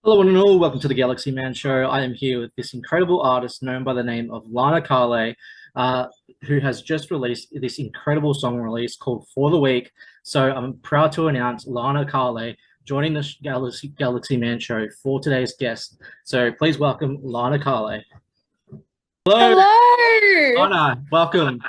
Hello and all, welcome to the Galaxy Man Show. I am here with this incredible artist known by the name of Lana Karlay, uh, who has just released this incredible song release called For the Week. So I'm proud to announce Lana Karlay joining the Galaxy Man Show for today's guest. So please welcome Lana Karlay. Hello, Hello. Lana. Welcome.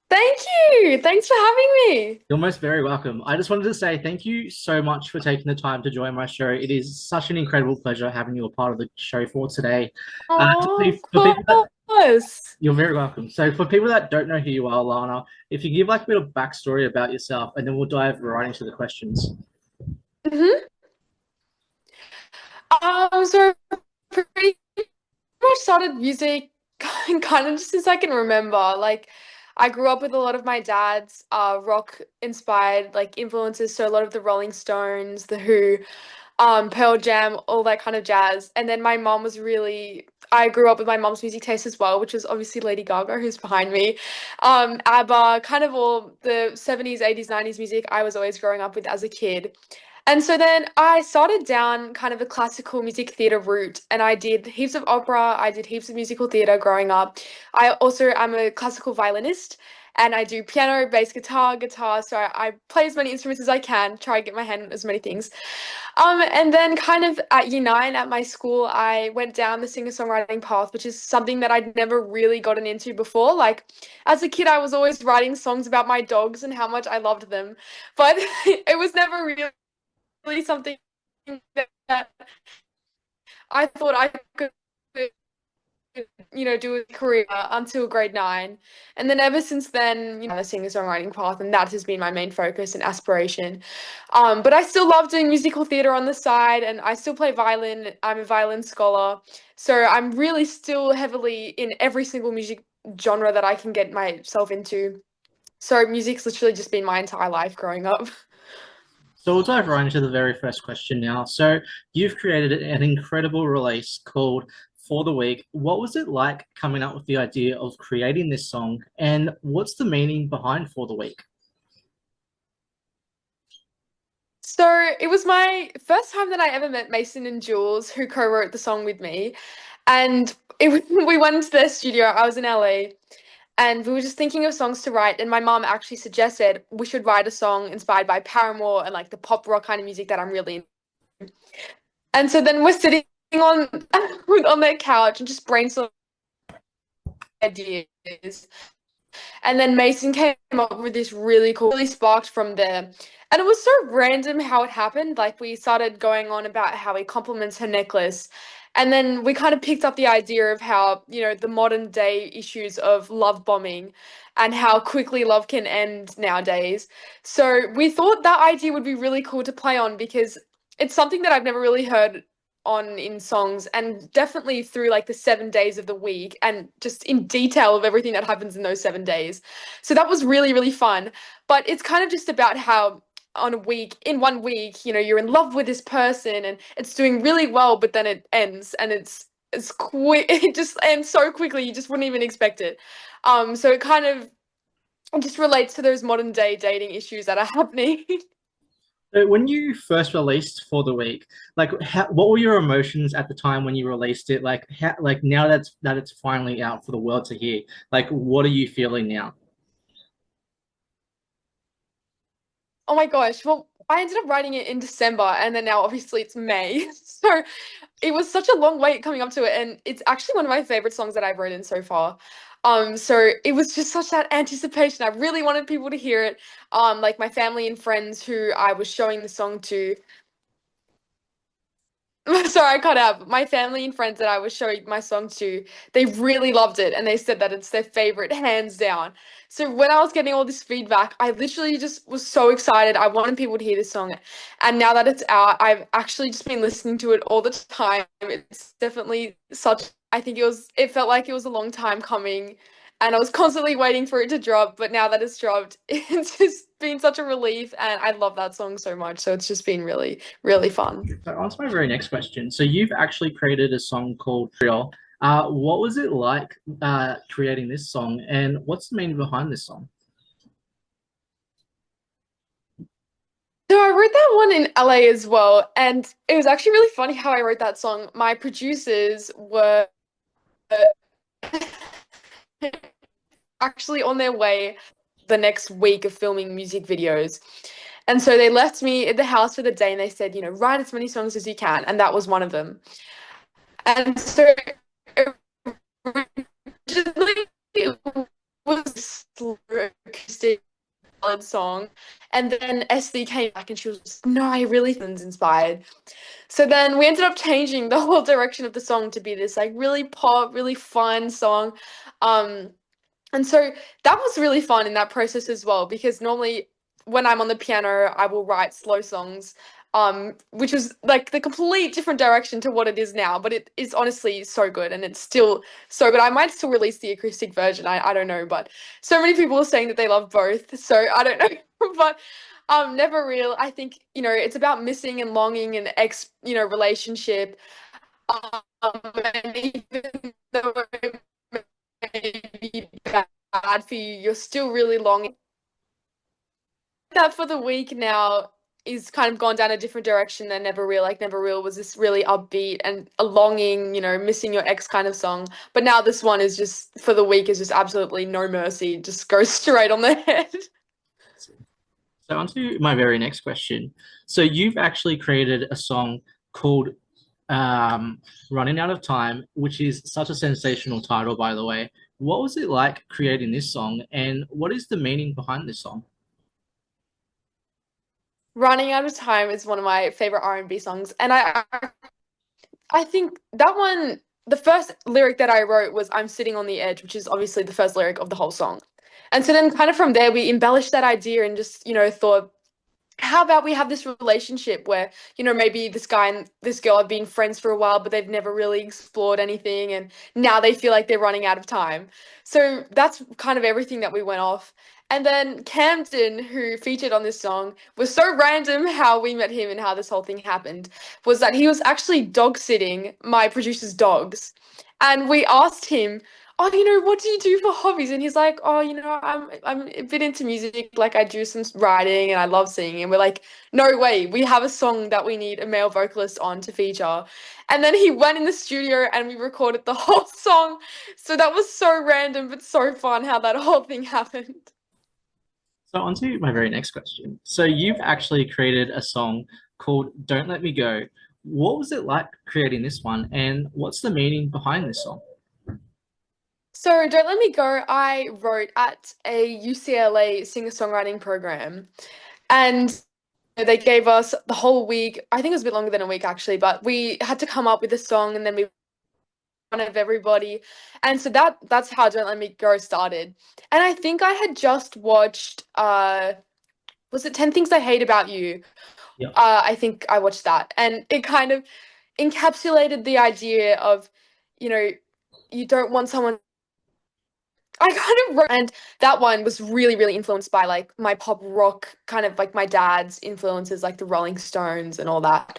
Thank you. Thanks for having me. You're most very welcome. I just wanted to say thank you so much for taking the time to join my show. It is such an incredible pleasure having you a part of the show for today. Oh, of For people that course. You're very welcome. So, for people that don't know who you are, Lana, if you give like a bit of backstory about yourself, and then we'll dive right into the questions. hmm so pretty much started music kind of just as I can remember. Like, I grew up with a lot of my dad's rock inspired like influences. So a lot of the Rolling Stones, The Who, Pearl Jam, all that kind of jazz. And then my mom was really, I grew up with my mom's music taste as well, which is obviously Lady Gaga, who's behind me. ABBA, kind of all the 70s, 80s, 90s music I was always growing up with as a kid. And so then I started down kind of a classical music theatre route, and I did heaps of opera, I did heaps of musical theatre growing up. I also am a classical violinist, and I do piano, bass guitar, so I play as many instruments as I can, try and get my hand on as many things. And then kind of at year nine at my school, I went down the singer-songwriting path, which is something that I'd never really gotten into before. Like as a kid, I was always writing songs about my dogs and how much I loved them, but it was never really something that I thought I could, do a career until grade nine. And then ever since then, the singer-songwriting path, and that has been my main focus and aspiration. But I still love doing musical theatre on the side, and I still play violin. I'm a violin scholar. So I'm really still heavily in every single music genre that I can get myself into. So music's literally just been my entire life growing up. So, we'll dive right into the very first question now. So, you've created an incredible release called For the Week. What was it like coming up with the idea of creating this song, and what's the meaning behind For the Week? So it was my first time that I ever met Mason and Jules, who co-wrote the song with me. And we went into their studio. I was in LA, and we were just thinking of songs to write. And my mom actually suggested we should write a song inspired by Paramore and like the pop rock kind of music that I'm really into. And so then we're sitting on on their couch and just brainstorming ideas. And then Mason came up with this really cool, really sparked from there. And it was so random how it happened. Like we started going on about how he compliments her necklace. And then we kind of picked up the idea of how, the modern day issues of love bombing and how quickly love can end nowadays. So we thought that idea would be really cool to play on because it's something that I've never really heard on in songs, and definitely through like the 7 days of the week and just in detail of everything that happens in those 7 days. So that was really, really fun. But it's kind of just about how in 1 week, you're in love with this person and it's doing really well, but then it ends and it's quick, it just ends so quickly you just wouldn't even expect it. So it kind of just relates to those modern day dating issues that are happening. So, when you first released For the Week, what were your emotions at the time when you released it? Like now that it's finally out for the world to hear, like, what are you feeling now? Oh my gosh. Well, I ended up writing it in December and then now obviously it's May. So it was such a long wait coming up to it, and it's actually one of my favorite songs that I've written so far. So it was just such that anticipation. I really wanted people to hear it. Like my family and friends who I was showing the song to. Sorry, I cut out. My family and friends that I was showing my song to, they really loved it and they said that it's their favorite, hands down. So when I was getting all this feedback, I literally just was so excited. I wanted people to hear this song. And now that it's out, I've actually just been listening to it all the time. It's definitely I think it felt like it was a long time coming. And I was constantly waiting for it to drop, but now that it's dropped, it's just been such a relief. And I love that song so much. So it's just been really, really fun. So, on to my very next question. So, you've actually created a song called Real. What was it like creating this song, and what's the meaning behind this song? So I wrote that one in LA as well, and it was actually really funny how I wrote that song. My producers were actually on their way the next week of filming music videos. And so they left me at the house for the day and they said, write as many songs as you can. And that was one of them. And so originally it was a acoustic ballad song. And then SD came back and she was, no, I really think inspired. So then we ended up changing the whole direction of the song to be this like really pop, really fun song. Um, and so that was really fun in that process as well, because normally when I'm on the piano, I will write slow songs, which was like the complete different direction to what it is now. But it is honestly so good, and it's still so good. I might still release the acoustic version. I don't know, but so many people are saying that they love both, so I don't know. But Never Real, I think, it's about missing and longing and relationship. And even though it may be bad for you, you're still really longing. That for the week now is kind of gone down a different direction than Never Real. Like Never Real was this really upbeat and a longing, missing your ex kind of song. But now this one is just for the week is just absolutely no mercy, just goes straight on the head. So on to my very next question. So you've actually created a song called Running Out of Time, which is such a sensational title, by the way. What was it like creating this song, and what is the meaning behind this song? Running Out of Time is one of my favorite R&B songs, and I think that one, the first lyric that I wrote was "I'm sitting on the edge," which is obviously the first lyric of the whole song. And so then kind of from there we embellished that idea and just, thought, how about we have this relationship where, maybe this guy and this girl have been friends for a while, but they've never really explored anything, and now they feel like they're running out of time. So that's kind of everything that we went off. And then Camden, who featured on this song, was so random how we met him and how this whole thing happened, was that he was actually dog sitting my producer's dogs. And we asked him, oh, what do you do for hobbies? And he's like, oh, I'm a bit into music. Like I do some writing and I love singing. And we're like, no way, we have a song that we need a male vocalist on to feature. And then he went in the studio and we recorded the whole song. So that was so random, but so fun how that whole thing happened. So on to my very next question. So you've actually created a song called Don't Let Me Go. What was it like creating this one, and what's the meaning behind this song? So Don't Let Me Go, I wrote at a UCLA singer-songwriting program. And they gave us the whole week. I think it was a bit longer than a week actually, but we had to come up with a song and then we in front of everybody. And so that's how Don't Let Me Go started. And I think I had just watched was it 10 Things I Hate About You? Yeah. I think I watched that. And it kind of encapsulated the idea of, you know, you don't want someone I kind of wrote, and that one was really, really influenced by like my pop rock, kind of like my dad's influences, like the Rolling Stones and all that.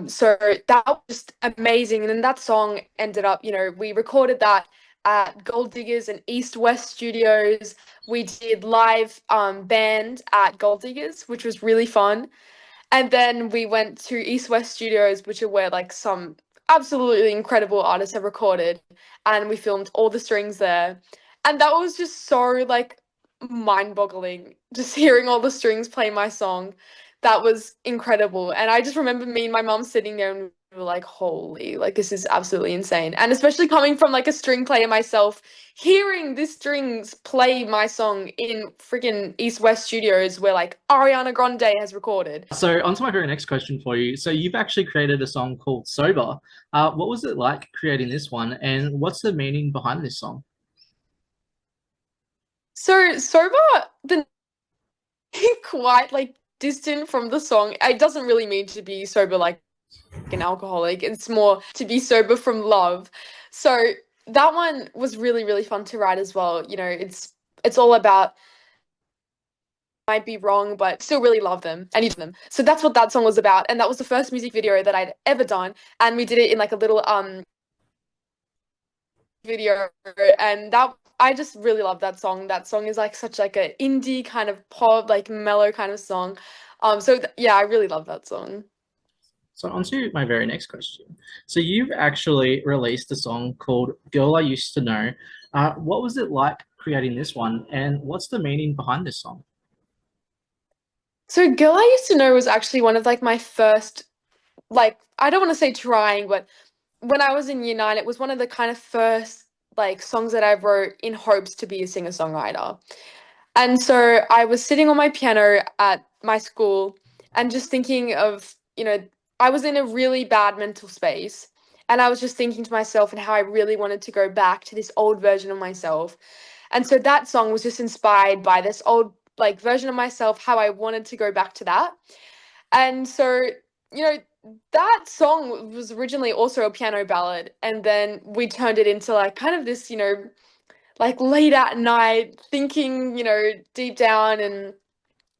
So that was just amazing. And then that song ended up, we recorded that at Gold Diggers and East West Studios. We did live band at Gold Diggers, which was really fun. And then we went to East West Studios, which are where like some absolutely incredible artists have recorded, and we filmed all the strings there. And that was just so like mind-boggling, just hearing all the strings play my song. That was incredible. And I just remember me and my mom sitting there and we were like, holy, like this is absolutely insane. And especially coming from like a string player myself, hearing the strings play my song in freaking East West Studios where like Ariana Grande has recorded. So on to my very next question for you. So you've actually created a song called Sober. What was it like creating this one, and what's the meaning behind this song? So Sober, the quite like distant from the song. It doesn't really mean to be sober like an alcoholic. It's more to be sober from love. So that one was really, really fun to write as well. It's all about might be wrong, but still really love them and you them. So that's what that song was about. And that was the first music video that I'd ever done. And we did it in like a little video, and that I just really love that song. That song is like such like a indie kind of pop, like mellow kind of song. Yeah, I really love that song. So on to my very next question. So you've actually released a song called Girl I Used to Know. What was it like creating this one, and what's the meaning behind this song? So Girl I Used to Know was actually one of like my first, like, I don't want to say trying, but when I was in year nine, it was one of the kind of first like songs that I wrote in hopes to be a singer-songwriter. And so I was sitting on my piano at my school and just thinking of, I was in a really bad mental space. And I was just thinking to myself and how I really wanted to go back to this old version of myself. And so that song was just inspired by this old like version of myself, how I wanted to go back to that. And so, you know, that song was originally also a piano ballad. And then we turned it into like kind of this, like late at night thinking, deep down, and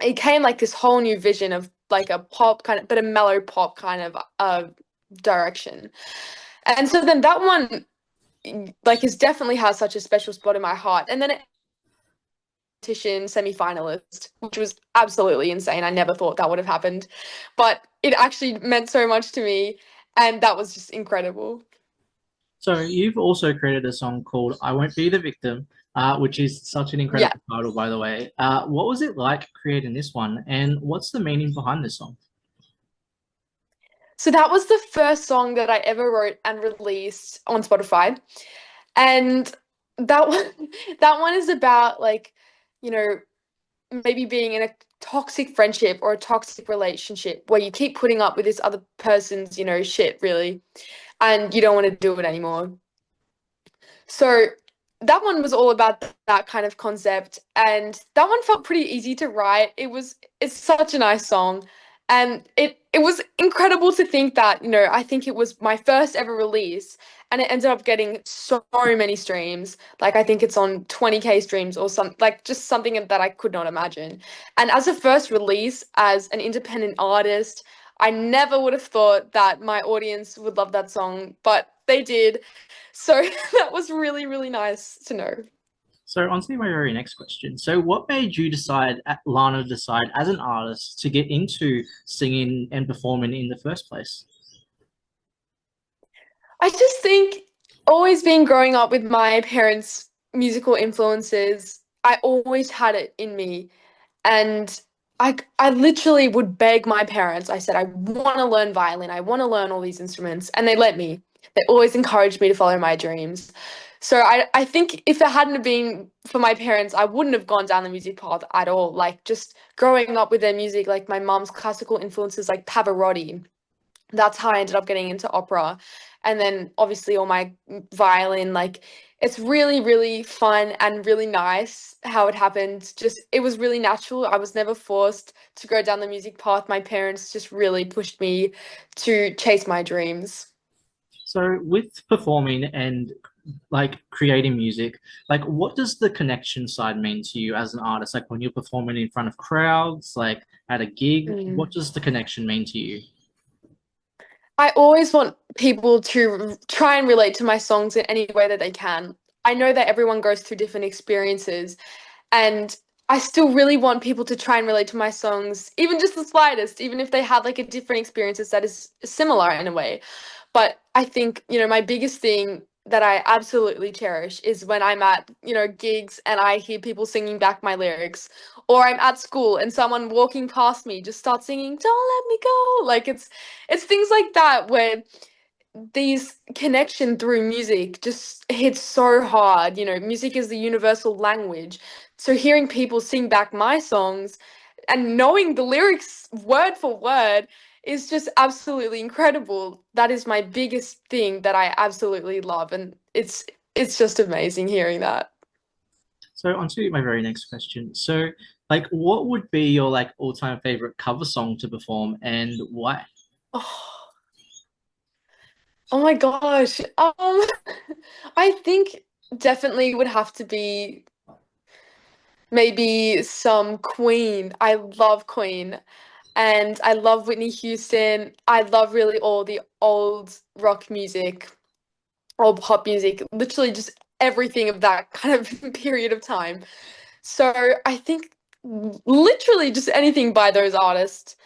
it came like this whole new vision of like a pop kind of, but a mellow pop kind of direction. And so then that one like is definitely has such a special spot in my heart. And then it competition semi-finalist, which was absolutely insane. I never thought that would have happened, but it actually meant so much to me, and that was just incredible. So you've also created a song called "I Won't Be the Victim," which is such an Yeah. incredible title, by the way. What was it like creating this one, and what's the meaning behind this song? So that was the first song that I ever wrote and released on Spotify. And that one that one is about like, you know, maybe being in a toxic friendship or a toxic relationship where you keep putting up with this other person's, shit really, and you don't want to do it anymore. So that one was all about that kind of concept, and that one felt pretty easy to write. It's such a nice song, and it was incredible to think that, I think it was my first ever release, and it ended up getting so many streams. Like I think it's on 20K streams or some like just something that I could not imagine. And as a first release as an independent artist, I never would have thought that my audience would love that song, but they did. So that was really, really nice to know. So on to my very next question. So what made you decide, Lana decide as an artist to get into singing and performing in the first place? I just think always been growing up with my parents' musical influences, I always had it in me. And I literally would beg my parents. I said, I want to learn violin. I want to learn all these instruments. And they let me. They always encouraged me to follow my dreams. So I think if it hadn't have been for my parents, I wouldn't have gone down the music path at all. Like just growing up with their music, like my mom's classical influences like Pavarotti, that's how I ended up getting into opera. And then obviously all my violin, like it's really, really fun and really nice how it happened. Just it was really natural. I was never forced to go down the music path. My parents just really pushed me to chase my dreams. So with performing and like creating music, like what does the connection side mean to you as an artist? Like when you're performing in front of crowds, like at a gig, what Mm. does the connection mean to you? I always want people to try and relate to my songs in any way that they can. I know that everyone goes through different experiences, and I still really want people to try and relate to my songs, even just the slightest, even if they had like a different experiences that is similar in a way. But I think, my biggest thing that I absolutely cherish is when I'm at, gigs and I hear people singing back my lyrics, or I'm at school and someone walking past me just starts singing, "Don't let me go." Like it's things like that where these connection through music just hits so hard. Music is the universal language. So hearing people sing back my songs and knowing the lyrics word for word is just absolutely incredible. That is my biggest thing that I absolutely love, and it's just amazing hearing that. So on to my very next question. So like what would be your like all-time favorite cover song to perform and why? Oh, oh my gosh. I think definitely would have to be maybe some Queen. I love Queen. And I love Whitney Houston. I love really all the old rock music, old pop music, literally just everything of that kind of period of time. So I think literally just anything by those artists.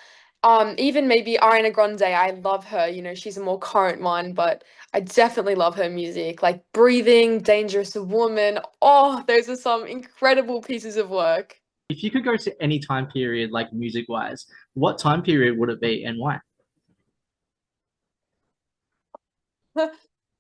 Even maybe Ariana Grande, I love her. She's a more current one, but I definitely love her music. Like Breathing, Dangerous Woman. Oh, those are some incredible pieces of work. If you could go to any time period, like music wise, what time period would it be and why?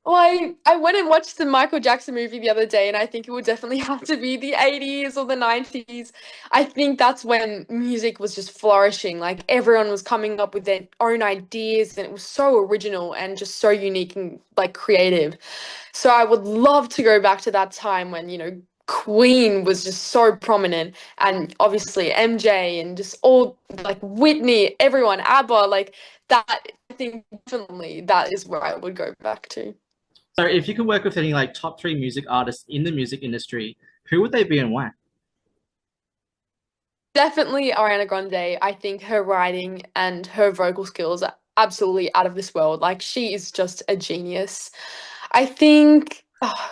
Well, I went and watched the Michael Jackson movie the other day, and I think it would definitely have to be the 80s or the 90s. I think that's when music was just flourishing. Like everyone was coming up with their own ideas, and it was so original and just so unique and like creative. So I would love to go back to that time when, Queen was just so prominent, and obviously MJ and just all like Whitney, everyone, ABBA, like that. I think definitely that is where I would go back to. So if you could work with any like top three music artists in the music industry, who would they be and why? Definitely Ariana Grande. I think her writing and her vocal skills are absolutely out of this world. Like she is just a genius. I think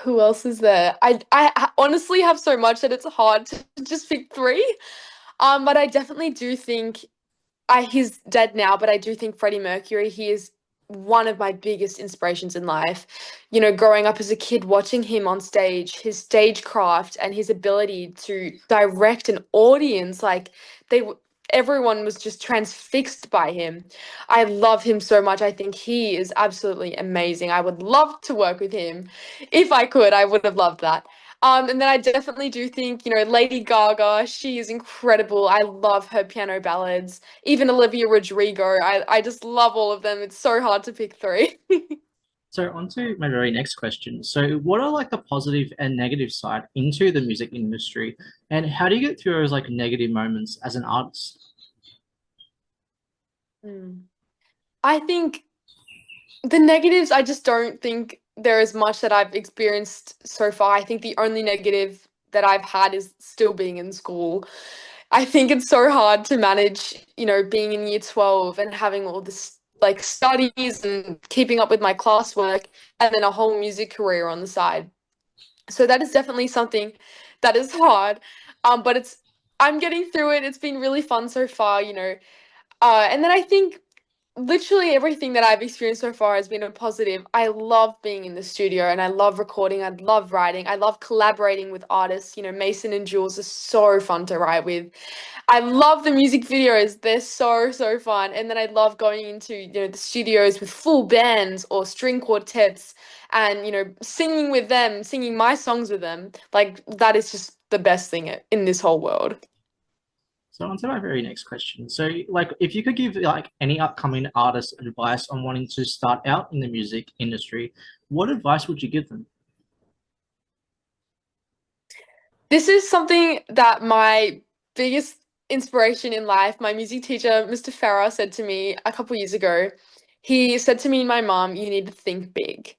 who else is there? I honestly have so much that it's hard to just pick three. But I definitely do think he's dead now, but I do think Freddie Mercury, he is one of my biggest inspirations in life. Growing up as a kid, watching him on stage, his stagecraft and his ability to direct an audience, like everyone was just transfixed by him. I love him so much. I think he is absolutely amazing. I would love to work with him. If I could, I would have loved that. And then I definitely do think, Lady Gaga, she is incredible. I love her piano ballads. Even Olivia Rodrigo. I just love all of them. It's so hard to pick three. So on to my very next question. So what are like the positive and negative side into the music industry, and how do you get through those like negative moments as an artist? Mm. I think the negatives, I just don't think there is much that I've experienced so far. I think the only negative that I've had is still being in school. I think it's so hard to manage, being in year 12 and having all this like studies and keeping up with my classwork and then a whole music career on the side. So that is definitely something that is hard. But I'm getting through it. It's been really fun so far, and then I think literally everything that I've experienced so far has been a positive. I love being in the studio and I love recording. I love writing. I love collaborating with artists. Mason and Jules are so fun to write with. I love the music videos. They're so, so fun. And then I love going into, the studios with full bands or string quartets and, singing with them, singing my songs with them. Like that is just the best thing in this whole world. So on to my very next question. So like if you could give like any upcoming artist advice on wanting to start out in the music industry, what advice would you give them? This is something that my biggest inspiration in life, my music teacher, Mr. Farah, said to me a couple years ago. He said to me and my mom, you need to think big.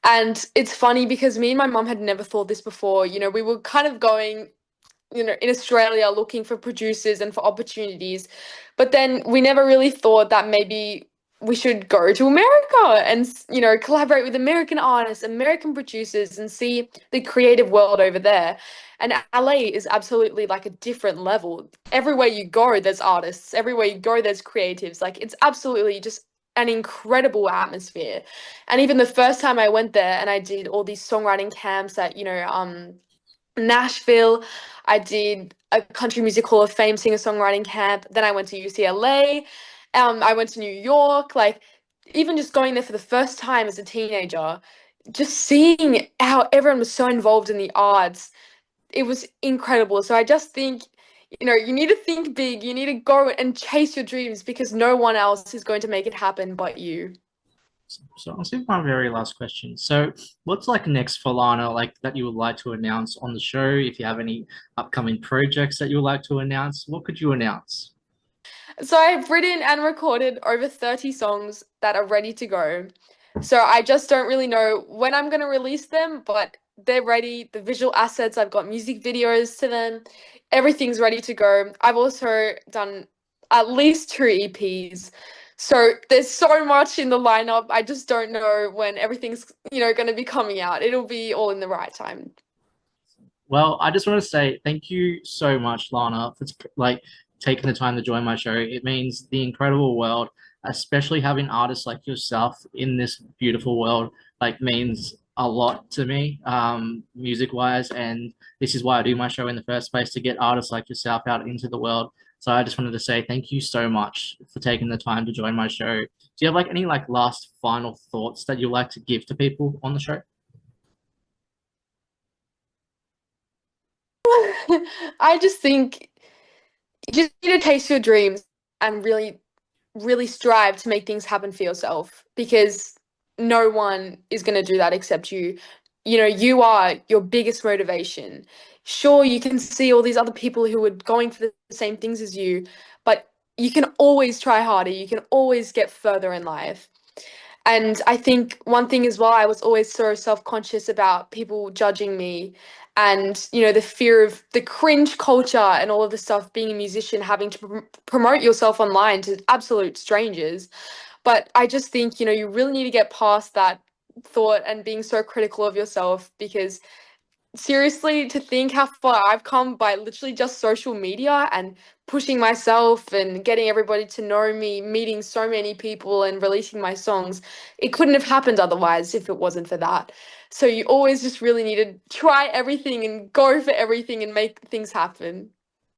And it's funny because me and my mom had never thought this before. We were kind of going, in Australia looking for producers and for opportunities. But then we never really thought that maybe we should go to America and, collaborate with American artists, American producers, and see the creative world over there. And LA is absolutely like a different level. Everywhere you go, there's artists. Everywhere you go, there's creatives. Like it's absolutely just an incredible atmosphere. And even the first time I went there and I did all these songwriting camps at, Nashville. I did a Country Music Hall of Fame singer-songwriting camp. Then I went to UCLA. I went to New York. Like, even just going there for the first time as a teenager, just seeing how everyone was so involved in the arts, it was incredible. So I just think, you need to think big. You need to go and chase your dreams because no one else is going to make it happen but you. So on to my very last question. So what's like next for Lana, like that you would like to announce on the show? If you have any upcoming projects that you would like to announce, what could you announce? So I've written and recorded over 30 songs that are ready to go. So I just don't really know when I'm going to release them, but they're ready. The visual assets, I've got music videos to them. Everything's ready to go. I've also done at least two EPs. So there's so much in the lineup. I just don't know when everything's, going to be coming out. It'll be all in the right time. Well, I just want to say thank you so much, Lana, for like taking the time to join my show. It means the incredible world, especially having artists like yourself in this beautiful world, like means a lot to me, music wise. And this is why I do my show in the first place, to get artists like yourself out into the world. So I just wanted to say thank you so much for taking the time to join my show. Do you have like any like last final thoughts that you'd like to give to people on the show? I just think you just need to taste your dreams and really strive to make things happen for yourself because no one is going to do that except you. You know, you are your biggest motivation. Sure, you can see all these other people who are going for the same things as you, but you can always try harder. You can always get further in life. And I think one thing as well, I was always so self-conscious about people judging me and, you know, the fear of the cringe culture and all of the stuff, being a musician, having to promote yourself online to absolute strangers. But I just think, you know, you really need to get past that thought and being so critical of yourself because seriously, to think how far I've come by literally just social media and pushing myself and getting everybody to know me, meeting so many people and releasing my songs, it couldn't have happened otherwise if it wasn't for that. So you always just really need to try everything and go for everything and make things happen.